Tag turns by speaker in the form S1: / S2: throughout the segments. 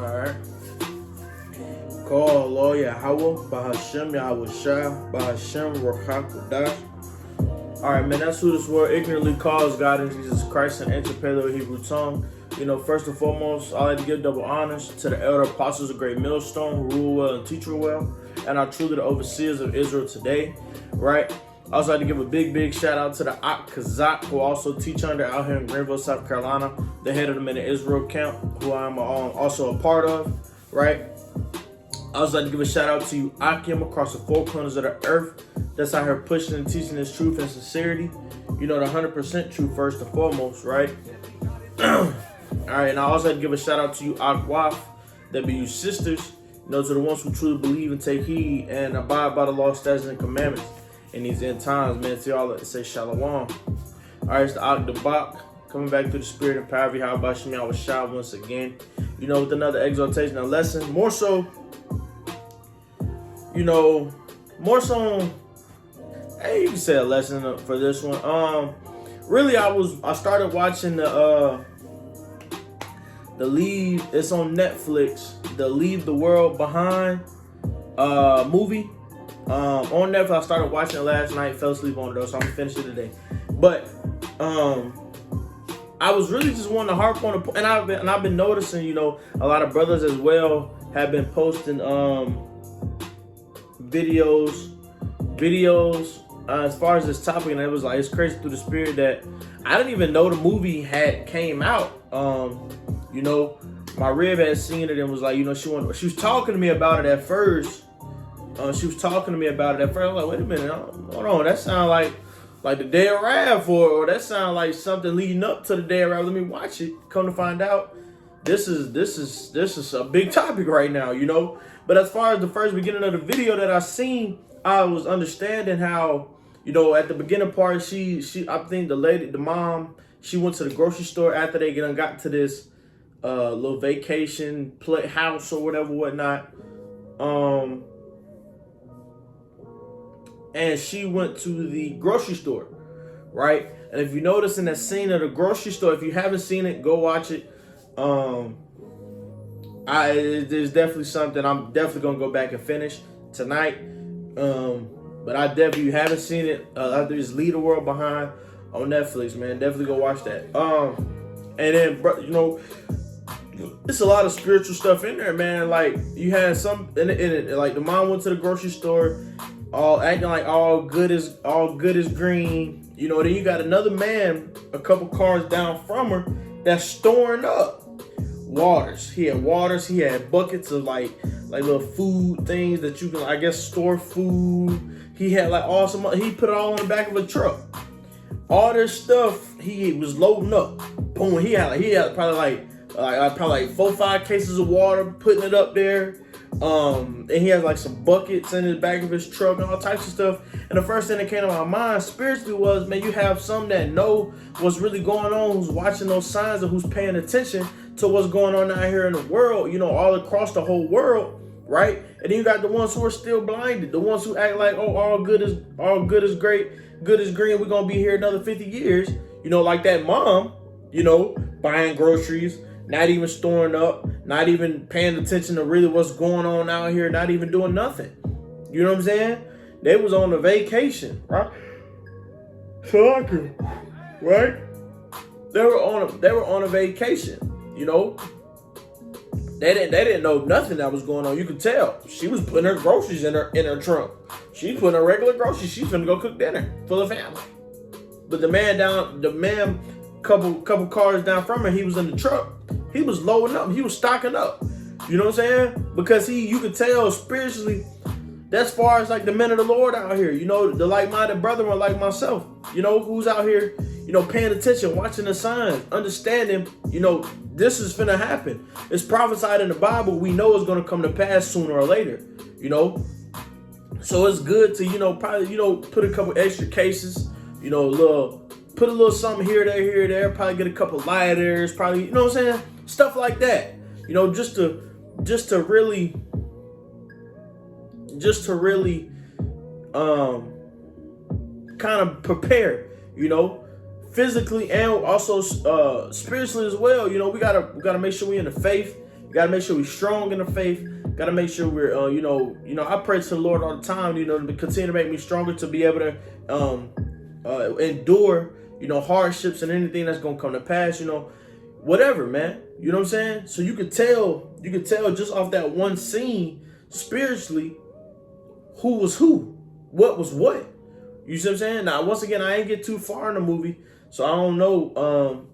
S1: Alright. Call Lord Yahweh, Bahashem Yahweh Shah, Bahashem Ruach HaKodesh. Alright, man, that's who this world ignorantly calls God and Jesus Christ in ancient Paleo Hebrew tongue. You know, first and foremost, I like to give double honors to the elder apostles of Great Millstone who rule well and teach well, and are truly the overseers of Israel today, right? I also like to give a big shout out to the Ak Kazak, who also teach under out here in Greenville, South Carolina, the head of the Men of Israel camp, who I'm also a part of, right? I also like to give a shout out to you, Akim, across the four corners of the earth, that's out here pushing and teaching this truth and sincerity. You know, the 100% truth first and foremost, right? Alright, and I also like to give a shout out to you, Akwaf, that be you sisters, you know, to the ones who truly believe and take heed and abide by the law, statutes, and commandments in these end times, man. To y'all, let's say shalom. Alright, it's the Akdabak, coming back to the spirit and power of Yahweh Shem Yahweh Shah once again, you know, with another exhortation and lesson. More so, you know, hey, you can say a lesson for this one. Really, I started watching the Leave, it's on Netflix, the Leave the World Behind movie. On Netflix, I started watching it last night, fell asleep on it though, so I'm gonna finish it today. But I was really just wanting to harp on and I've been noticing, you know, a lot of brothers as well have been posting videos as far as this topic, and it was like, it's crazy through the spirit that I didn't even know the movie had came out. You know, my rib had seen it and was like, you know, she was talking to me about it at first. I was like, wait a minute, hold on, that sounds like the Day of Wrath, or that sounds like something leading up to the Day of Wrath. Let me watch it. Come to find out, this is a big topic right now, you know. But as far as the first beginning of the video that I seen, I was understanding how, you know, at the beginning part, I think the mom, she went to the grocery store after they got to this little vacation house or whatnot. And she went to the grocery store, right? And if you notice in that scene of the grocery store, if you haven't seen it, go watch it. There's definitely something I'm definitely gonna go back and finish tonight. But if you haven't seen it, there's Leave the World Behind on Netflix, man. Definitely go watch that. And then, you know, it's a lot of spiritual stuff in there, man. Like, you had some in it, like the mom went to the grocery store, all acting like all good is green. You know, then you got another man a couple cars down from her that's storing up waters. He had buckets of like little food things that you can, I guess, store food. He had like he put it all on the back of a truck. All this stuff he was loading up. Boom, he had probably like 4 or 5 cases of water, putting it up there. And he has like some buckets in the back of his truck and all types of stuff. And the first thing that came to my mind spiritually was, man, you have some that know what's really going on, who's watching those signs and who's paying attention to what's going on out here in the world, you know, all across the whole world, right? And then you got the ones who are still blinded, the ones who act like, oh, all good is great, good is green, we're gonna be here another 50 years, you know, like that mom, you know, buying groceries, not even storing up, not even paying attention to really what's going on out here, not even doing nothing. You know what I'm saying? They was on a vacation, right? Right? They were on a vacation, you know? They didn't know nothing that was going on. You could tell. She was putting her groceries in her trunk. She's putting her regular groceries. She's gonna go cook dinner for the family. But the man couple cars down from her, he was in the truck. He was loading up. He was stocking up. You know what I'm saying? Because you could tell spiritually, that's far as like the men of the Lord out here. You know, the like-minded brethren like myself. You know, who's out here, you know, paying attention, watching the signs, understanding, you know, this is finna happen. It's prophesied in the Bible. We know it's gonna come to pass sooner or later. You know, so it's good to, you know, probably, you know, put a couple extra cases. You know, put a little something here, there, probably get a couple lighters, probably, you know what I'm saying? Stuff like that. You know, just to really kind of prepare, you know, physically and also spiritually as well. You know, we gotta make sure we in the faith. Got to make sure we're strong in the faith. Got to make sure we're, I pray to the Lord all the time, to continue to make me stronger, to be able to endure, hardships and anything that's going to come to pass, whatever, man. You know what I'm saying? So you could tell just off that one scene spiritually who was who, what was what. You see what I'm saying? Now, once again, I ain't get too far in the movie, so I don't know.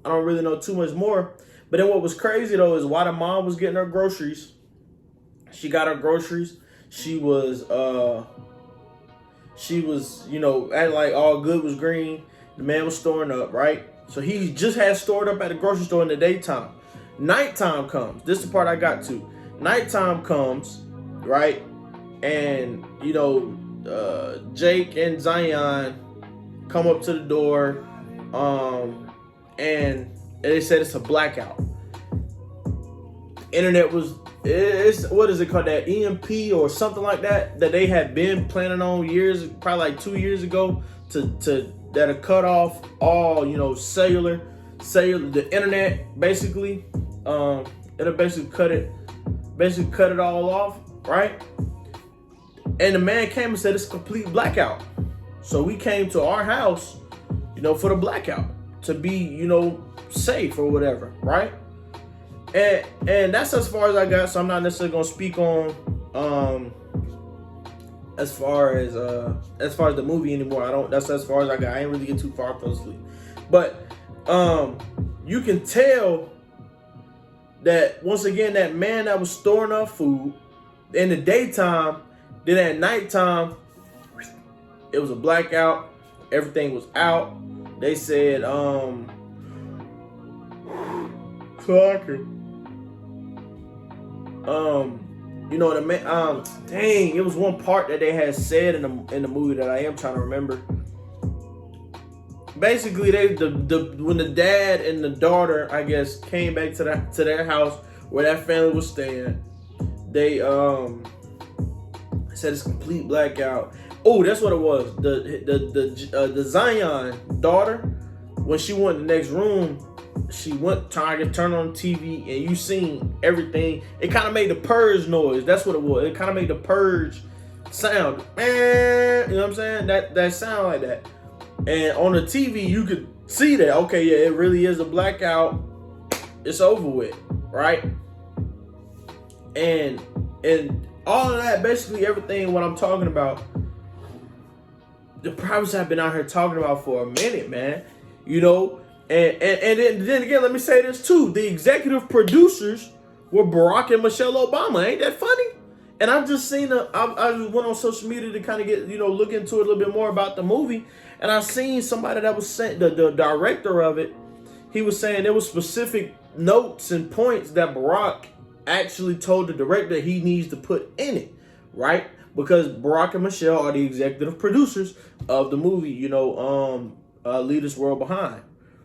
S1: I don't really know too much more. But then what was crazy, though, is while the mom was getting her groceries, she got her groceries. She was, acting like all good was green. The man was storing up, right? So he just had stored up at the grocery store in the daytime. Nighttime comes. This is the part I got to. Nighttime comes, right? And, Jake and Zion come up to the door, and they said it's a blackout. Internet was, what is it called, that EMP or something like that they had been planning on years, probably like 2 years ago, that'll cut off all, cellular, the internet, basically. It'll basically cut it all off, right? And the man came and said it's a complete blackout. So we came to our house, for the blackout, to be, safe or whatever, right? And that's as far as I got. So I'm not necessarily gonna speak on as far as the movie anymore. That's as far as I got. I ain't really get too far, I fell asleep. But you can tell that once again, that man that was storing up food in the daytime, then at nighttime, it was a blackout. Everything was out. They said, the man, dang, it was one part that they had said in the movie that I am trying to remember. Basically, when the dad and the daughter, I guess, came back to their house where that family was staying, they said it's complete blackout. Oh, that's what it was. The Zion daughter, when she went in the next room, she went trying to turn on TV, and you seen everything. It kind of made the purge noise. That's what it was. It kind of made the purge sound. You know what I'm saying? That sound like that. And on the TV, you could see that. Okay, yeah, it really is a blackout. It's over with, right? And all of that, basically everything what I'm talking about, the prophets have been out here talking about for a minute, man. And then again, let me say this too. The executive producers were Barack and Michelle Obama. Ain't that funny? And I've just seen I just went on social media to kind of get, look into it a little bit more about the movie. And I seen somebody that was saying, the director of it, he was saying there was specific notes and points that Barack actually told the director that he needs to put in it, right? Because Barack and Michelle are the executive producers of the movie, Lead This World Behind,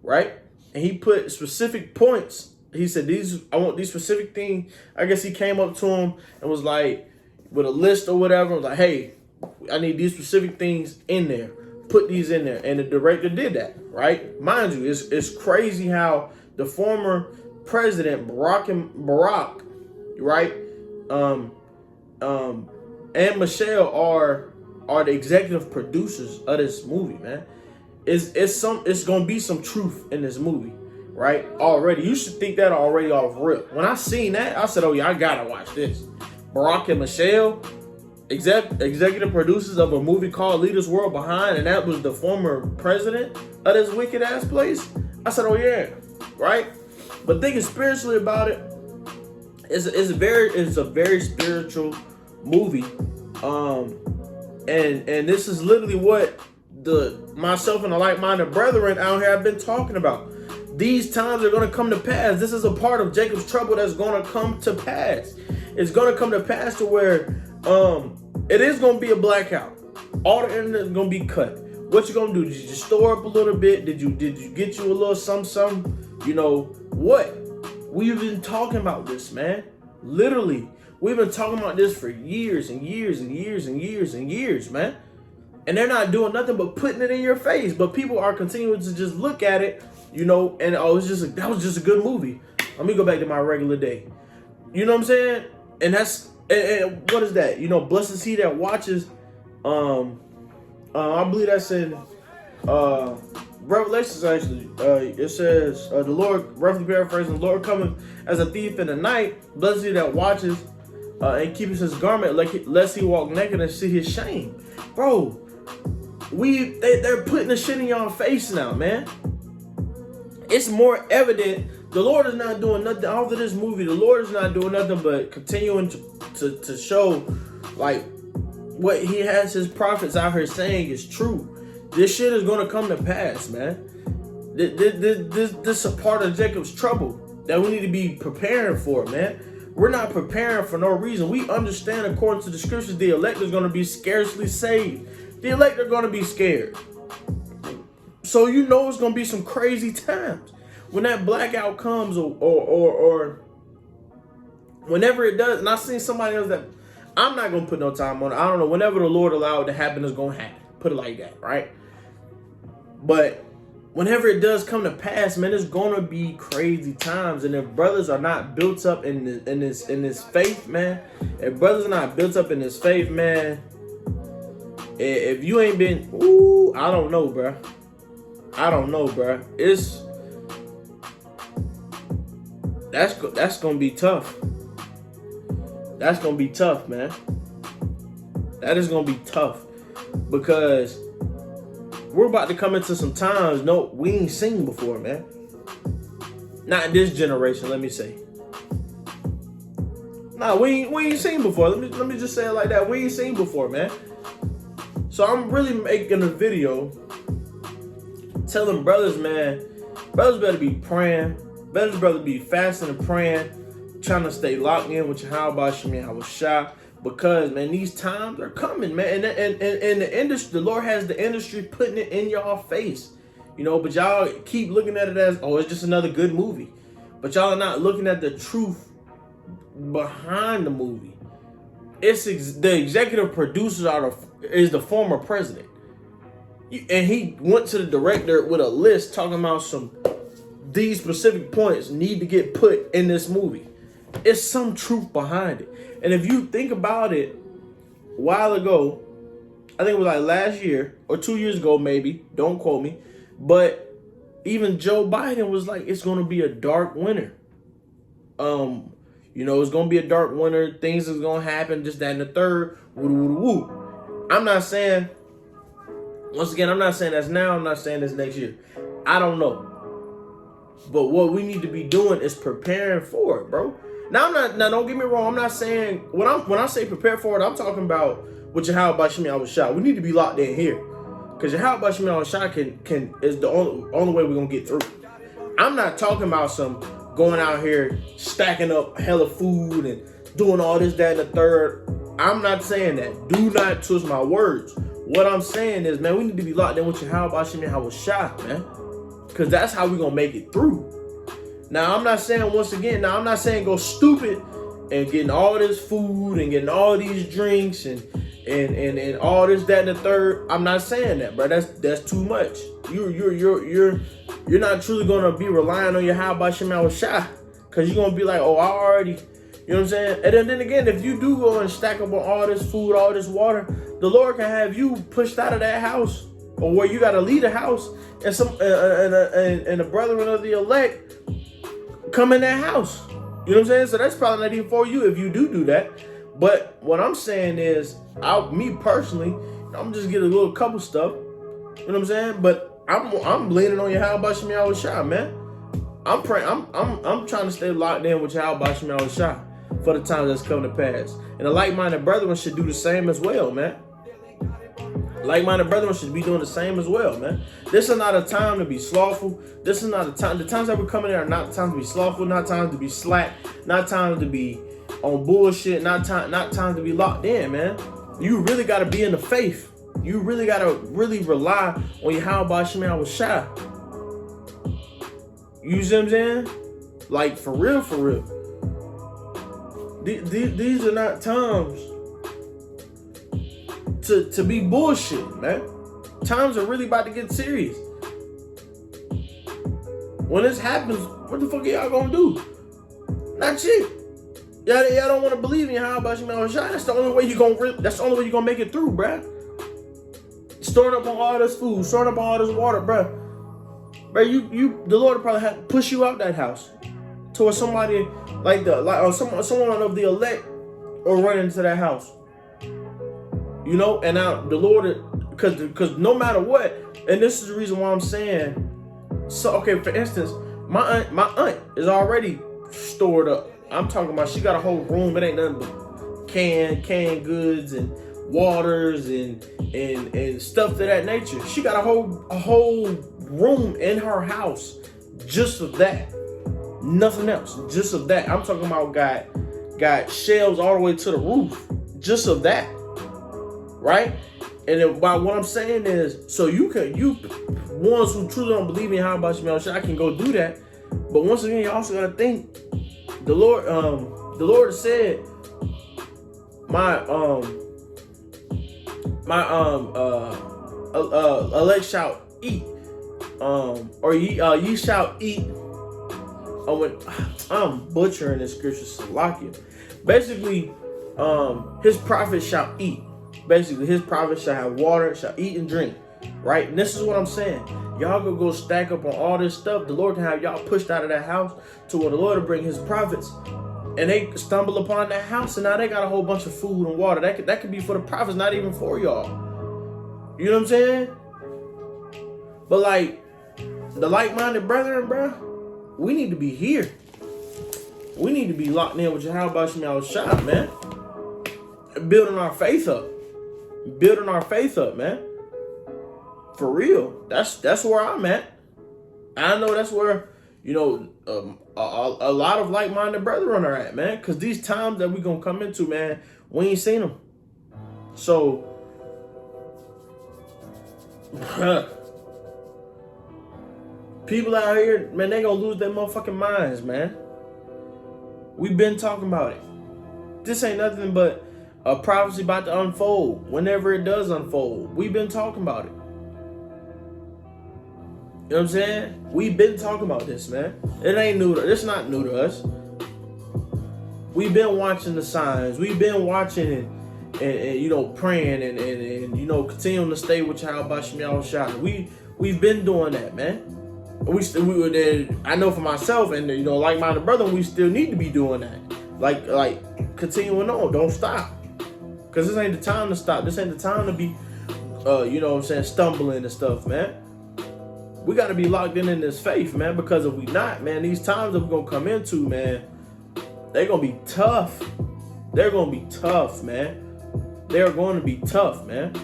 S1: right? And he put specific points. He said, I want these specific things. I guess he came up to him and was like, with a list or whatever, was like, hey, I need these specific things in there. Put these in there. And the director did that, right? Mind you, it's crazy how the former president, Barack, right? And Michelle are the executive producers of this movie, man. It's gonna be some truth in this movie, right? Already, you should think that already off rip. When I seen that, I said, "Oh yeah, I gotta watch this." Barack and Michelle, executive producers of a movie called Lead This World Behind, and that was the former president of this wicked ass place. I said, "Oh yeah," right? But thinking spiritually about it, it's a very spiritual movie, and this is literally what myself and the like-minded brethren out here have been talking about. These times are going to come to pass. This is a part of Jacob's trouble that's going to come to pass. It's going to come to pass to where it is going to be a blackout. All the internet is going to be cut. What you going to do? Did you just store up a little bit? Did you get you a little some? What? We've been talking about this, man. Literally. We've been talking about this for years and years and years and years and years, man. And they're not doing nothing but putting it in your face. But people are continuing to just look at it, and that was just a good movie. Let me go back to my regular day. You know what I'm saying? And that's and what is that? You know, blessed is he that watches. I believe that's in Revelations actually. It says the Lord, roughly paraphrasing, the Lord coming as a thief in the night. Blessed is he that watches and keeps his garment, lest he walk naked and see his shame. Bro, they're putting the shit in y'all face now, man. It's more evident the Lord is not doing nothing. After this movie, the Lord is not doing nothing but continuing to show like what he has his prophets out here saying is true. This shit is gonna come to pass, man. This is a part of Jacob's trouble that we need to be preparing for, man. We're not preparing for no reason. We understand according to the scriptures, the elect is gonna be scarcely saved. The elect are gonna be scared. So you know it's gonna be some crazy times when that blackout comes, or whenever it does. And I seen somebody else that I'm not gonna put no time on it. I don't know. Whenever the Lord allowed it to happen, it's gonna happen. Put it like that, right? But whenever it does come to pass, man, it's gonna be crazy times. And if brothers are not built up in this faith, man, if brothers are not built up in this faith, man, if you ain't been, I don't know, bro. I don't know, bro. That's gonna be tough. That's gonna be tough, man. That is gonna be tough because we're about to come into some times we ain't seen before, man. Not in this generation, let me say. Nah, we ain't seen before. Let me just say it like that. We ain't seen before, man. So I'm really making a video telling brothers, man, brothers better be praying. Brothers be fasting and praying, trying to stay locked in with Yahweh Shem Yahushua, because, man, these times are coming, man. And the industry, the Lord has the industry putting it in y'all face, you know. But y'all keep looking at it as, oh, it's just another good movie. But y'all are not looking at the truth behind the movie. It's the executive producers is the former president, and he went to the director with a list talking about these specific points need to get put in this movie. It's some truth behind it. And if you think about it, a while ago, I think it was like last year or 2 years ago, maybe, don't quote me, but even Joe Biden was like, it's going to be a dark winter. You know, it's going to be a dark winter. Things is going to happen, just that and the third. Woo, woo, woo. I'm not saying, once again, I'm not saying that's now. I'm not saying this next year. I don't know. But what we need to be doing is preparing for it, bro. Now don't get me wrong. I'm not saying when I say prepare for it, I'm talking about with Yahweh Shem Yahushua. We need to be locked in here, because Yahweh Shem Yahushua is the only way we're gonna get through. I'm not talking about some going out here stacking up hella food and doing all this, that, and the third. I'm not saying that. Do not twist my words. What I'm saying is, man, we need to be locked in with Yahweh Shem Yahushua, man. Because that's how we're going to make it through. Now, I'm not saying, once again, go stupid and getting all this food and getting all these drinks and all this, that, and the third. I'm not saying that, bro. That's too much. You're not truly going to be relying on your Yahweh Shem Yahushua, because you're going to be like, oh, I already, you know what I'm saying? And then again, if you do go and stack up on all this food, all this water, the Lord can have you pushed out of that house, or where you got to leave the house, and and the brethren of the elect come in that house. You know what I'm saying? So that's probably not even for you if you do that. But what I'm saying is, me personally, I'm just getting a little couple stuff. You know what I'm saying? But I'm leaning on Yahweh Shem Yahushua, man. I'm praying. I'm trying to stay locked in with Yahweh Shem Yahushua for the time that's coming to pass. And the like-minded brethren should do the same as well, man. Like-minded brethren should be doing the same as well, man. This is not a time to be slothful. This is not a time. The times that we're coming in are not times to be slothful, not times to be slack, not times to be on bullshit, not time to be locked in, man. You really got to be in the faith. You really got to really rely on Yahweh Shem Yahushua. You see what I'm saying? Like, for real, for real. These are not times to be bullshit, man. Times are really about to get serious. When this happens, what the fuck are y'all gonna do? Not shit. Y'all don't want to believe in Yahweh Shem Yahushua. That's the only way you're gonna make it through, bruh. Storing up on all this food, storing up on all this water, bruh. Bruh, the Lord probably had to push you out that house to where somebody someone of the elect will run into that house. You know, and now the Lord, because no matter what, and this is the reason why I'm saying. So okay, for instance, my aunt is already stored up. I'm talking about she got a whole room. It ain't nothing but canned goods and waters and stuff of that nature. She got a whole room in her house just of that. Nothing else. Just of that. I'm talking about got shelves all the way to the roof. Just of that. Right? And then by what I'm saying is, so you ones who truly don't believe in Yahweh Shem Yahushua, I can go do that. But once again, you also gotta think the Lord said my elect shall eat, or ye shall eat. I'm butchering this scripture, Salakia. Basically, his prophets shall eat. Basically, his prophets shall have water, shall eat and drink. Right? And this is what I'm saying. Y'all gonna go stack up on all this stuff. The Lord can have y'all pushed out of that house to where the Lord will bring his prophets. And they stumble upon that house, and now they got a whole bunch of food and water. That could be for the prophets, not even for y'all. You know what I'm saying? But like the like-minded brethren, bro, we need to be here. We need to be locked in with Yahweh Shem Yahushua, man. Building our faith up. Building our faith up, man. For real. That's where I'm at. I know that's where, you know, a lot of like-minded brethren are at, man. Because these times that we're going to come into, man, we ain't seen them. So, people out here, man, they going to lose their motherfucking minds, man. We've been talking about it. This ain't nothing but a prophecy about to unfold. Whenever it does unfold, we've been talking about it. You know what I'm saying? We've been talking about this, man. It ain't new to, it's not new to us. We've been watching the signs. We've been watching and you know, praying and you know, continuing to stay with Yahweh Shem Yahushua. We've been doing that, man. I know for myself and, you know, like-minded brother, we still need to be doing that. Like continuing on. Don't stop. Because this ain't the time to stop. This ain't the time to be, you know what I'm saying, stumbling and stuff, man. We got to be locked in this faith, man, because if we not, man, these times that we're going to come into, man, they're going to be tough. They're going to be tough, man. They're going to be tough, man.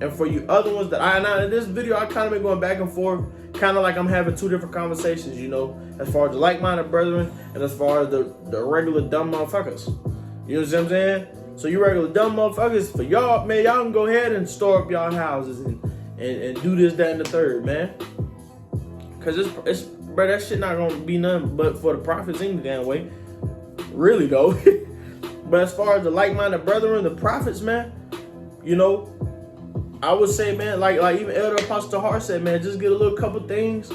S1: And for you other ones now in this video, I kind of been going back and forth, kind of like I'm having two different conversations, you know, as far as the like-minded brethren and as far as the regular dumb motherfuckers. You know what I'm saying? So you regular dumb motherfuckers, for y'all, man, y'all can go ahead and store up y'all houses and do this, that, and the third, man. Cause it's bro, that shit not gonna be nothing but for the prophets any damn way. Really though. But as far as the like-minded brethren, the prophets, man, you know, I would say, man, like even Elder Apostle Hart said, man, just get a little couple things,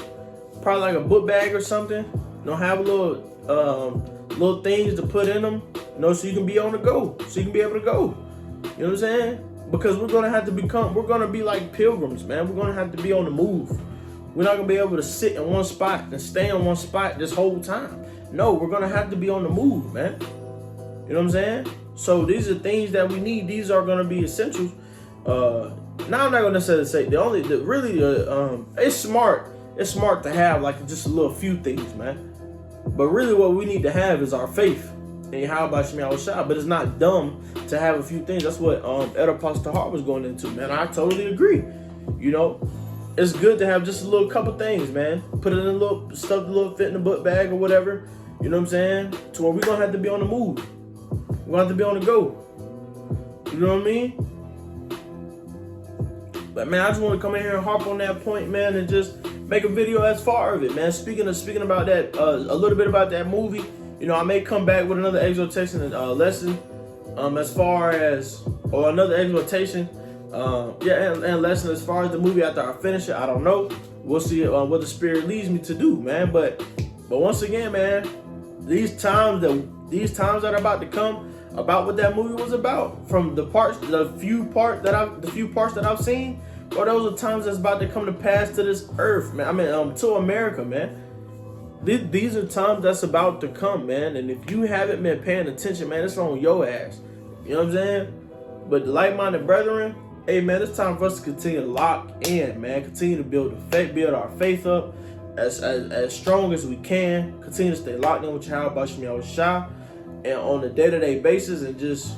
S1: probably like a book bag or something. You know, have a little things to put in them, you know, so you can be on the go, so you can be able to go. You know what I'm saying? Because we're gonna be like pilgrims, man. We're gonna have to be on the move. We're not gonna be able to sit in one spot and stay in one spot this whole time. No, we're gonna have to be on the move, man. You know what I'm saying? So these are things that we need. These are gonna be essentials. Now I'm not gonna necessarily say it's smart. It's smart to have like just a little few things, man. But really, what we need to have is our faith. And Yahweh Shem Yahushua. But it's not dumb to have a few things. That's what Elder Apostle Hart was going into, man. I totally agree. You know, it's good to have just a little couple things, man. Put it in a little stuff, a little fit in the book bag or whatever. You know what I'm saying? To where we're gonna have to be on the move. We're gonna have to be on the go. You know what I mean? But man, I just want to come in here and harp on that point, man, and just make a video as far of it, man. Speaking about that, a little bit about that movie. You know, I may come back with another exhortation and lesson, as far as, or another exhortation, and lesson as far as the movie after I finish it. I don't know. We'll see what the Spirit leads me to do, man. But once again, man, these times that these times that are about to come, about what that movie was about, from the few parts that I've seen, bro, those are times that's about to come to pass to this earth, man. I mean, to America, man. These are times that's about to come, man. And if you haven't been paying attention, man, it's on your ass. You know what I'm saying? But the like-minded brethren, hey, man, it's time for us to continue to lock in, man. Continue to build our faith up as strong as we can. Continue to stay locked in with Yahweh Bashim Yahushua, and on a day-to-day basis, and just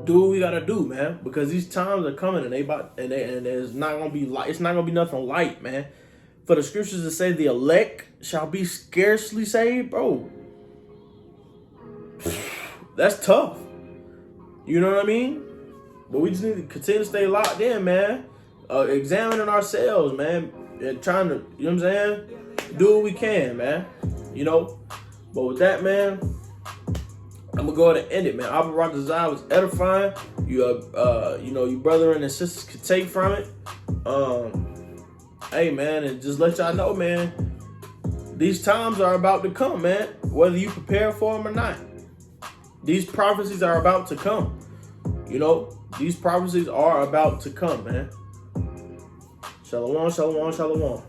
S1: do what we gotta do, man. Because these times are coming, and it's not gonna be light. It's not gonna be nothing light, man. For the scriptures to say the elect shall be scarcely saved, bro. That's tough. You know what I mean? But we just need to continue to stay locked in, man. Examining ourselves, man. And trying to, you know what I'm saying? Do what we can, man. You know? But with that, man, I'm gonna go ahead and end it, man. Abba Ratazai was edifying. You brethren and sisters could take from it. Hey, man, and just let y'all know, man, these times are about to come, man, whether you prepare for them or not. These prophecies are about to come. You know, these prophecies are about to come, man. Shalom, shalom, shalom.